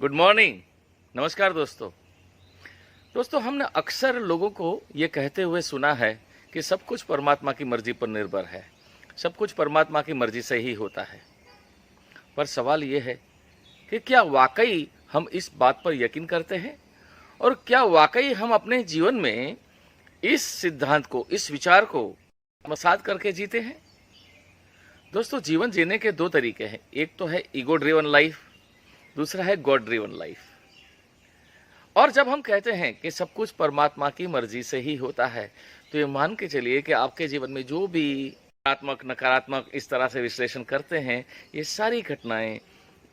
Good morning. नमस्कार दोस्तों हमने अक्सर लोगों को ये कहते हुए सुना है कि सब कुछ परमात्मा की मर्जी पर निर्भर है, सब कुछ परमात्मा की मर्जी से ही होता है। पर सवाल ये है कि क्या वाकई हम इस बात पर यकीन करते हैं और क्या वाकई हम अपने जीवन में इस सिद्धांत को, इस विचार को आत्मसात करके जीते हैं। दोस्तों, जीवन जीने के दो तरीके हैं। एक तो है ईगो ड्रिवन लाइफ, दूसरा है गॉड ड्रिवन लाइफ। और जब हम कहते हैं कि सब कुछ परमात्मा की मर्जी से ही होता है, तो ये मान के चलिए कि आपके जीवन में जो भी सकारात्मक नकारात्मक इस तरह से विश्लेषण करते हैं, ये सारी घटनाएं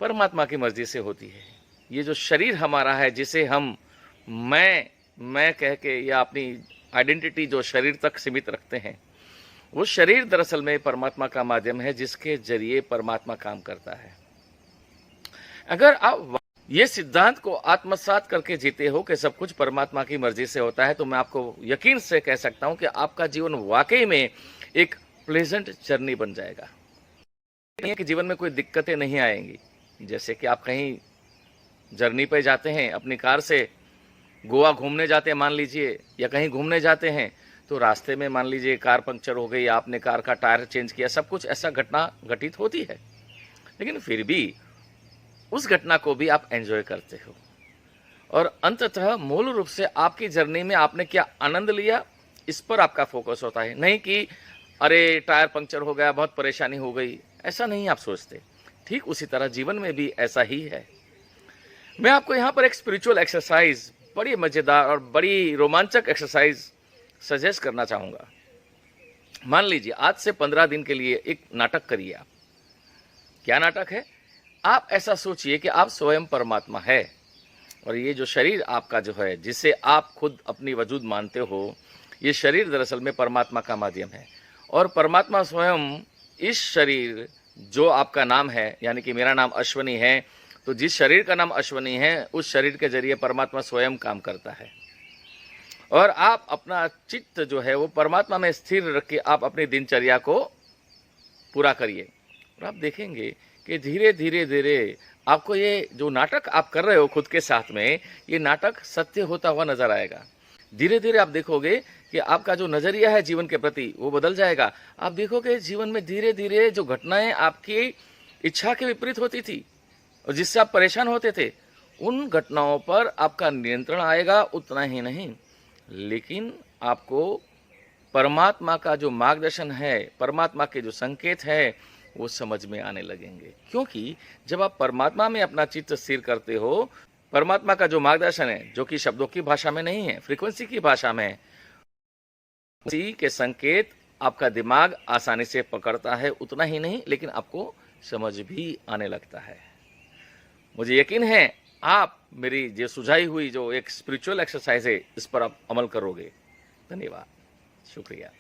परमात्मा की मर्जी से होती है। ये जो शरीर हमारा है, जिसे हम मैं कह के या अपनी आइडेंटिटी जो शरीर तक सीमित रखते हैं, वो शरीर दरअसल में परमात्मा का माध्यम है जिसके जरिए परमात्मा काम करता है। अगर आप ये सिद्धांत को आत्मसात करके जीते हो कि सब कुछ परमात्मा की मर्जी से होता है, तो मैं आपको यकीन से कह सकता हूं कि आपका जीवन वाकई में एक प्लेजेंट जर्नी बन जाएगा। नहीं है कि जीवन में कोई दिक्कतें नहीं आएंगी। जैसे कि आप कहीं जर्नी पे जाते हैं, अपनी कार से गोवा घूमने जाते हैं मान लीजिए, या कहीं घूमने जाते हैं, तो रास्ते में मान लीजिए कार पंक्चर हो गई, आपने कार का टायर चेंज किया, सब कुछ ऐसा घटना घटित होती है। लेकिन फिर भी उस घटना को भी आप एंजॉय करते हो और अंततः मूल रूप से आपकी जर्नी में आपने क्या आनंद लिया, इस पर आपका फोकस होता है। नहीं कि अरे टायर पंक्चर हो गया, बहुत परेशानी हो गई, ऐसा नहीं आप सोचते। ठीक उसी तरह जीवन में भी ऐसा ही है। मैं आपको यहाँ पर एक स्पिरिचुअल एक्सरसाइज, बड़ी मजेदार और बड़ी रोमांचक एक्सरसाइज सजेस्ट करना चाहूंगा। मान लीजिए आज से 15 दिन के लिए एक नाटक करिए आप। क्या नाटक है? आप ऐसा सोचिए कि आप स्वयं परमात्मा है और ये जो शरीर आपका जो है, जिसे आप खुद अपनी वजूद मानते हो, ये शरीर दरअसल में परमात्मा का माध्यम है। और परमात्मा स्वयं इस शरीर जो आपका नाम है, यानी कि मेरा नाम अश्वनी है, तो जिस शरीर का नाम अश्वनी है, उस शरीर के जरिए परमात्मा स्वयं काम करता है। और आप अपना चित्त जो है वो परमात्मा में स्थिर रख के आप अपनी दिनचर्या को पूरा करिए और आप देखेंगे कि धीरे धीरे आपको ये जो नाटक आप कर रहे हो खुद के साथ में, ये नाटक सत्य होता हुआ नजर आएगा। धीरे धीरे आप देखोगे कि आपका जो नजरिया है जीवन के प्रति वो बदल जाएगा। आप देखोगे जीवन में धीरे धीरे जो घटनाएं आपकी इच्छा के विपरीत होती थी और जिससे आप परेशान होते थे, उन घटनाओं पर आपका नियंत्रण आएगा। उतना ही नहीं, लेकिन आपको परमात्मा का जो मार्गदर्शन है, परमात्मा के जो संकेत है, वो समझ में आने लगेंगे। क्योंकि जब आप परमात्मा में अपना चित्त स्थिर करते हो, परमात्मा का जो मार्गदर्शन है, जो कि शब्दों की भाषा में नहीं है, फ्रीक्वेंसी की भाषा में है, उसी के संकेत आपका दिमाग आसानी से पकड़ता है। उतना ही नहीं, लेकिन आपको समझ भी आने लगता है। मुझे यकीन है आप मेरी जो सुझाई हुई जो एक स्पिरिचुअल एक्सरसाइज है, इस पर आप अमल करोगे। धन्यवाद, शुक्रिया।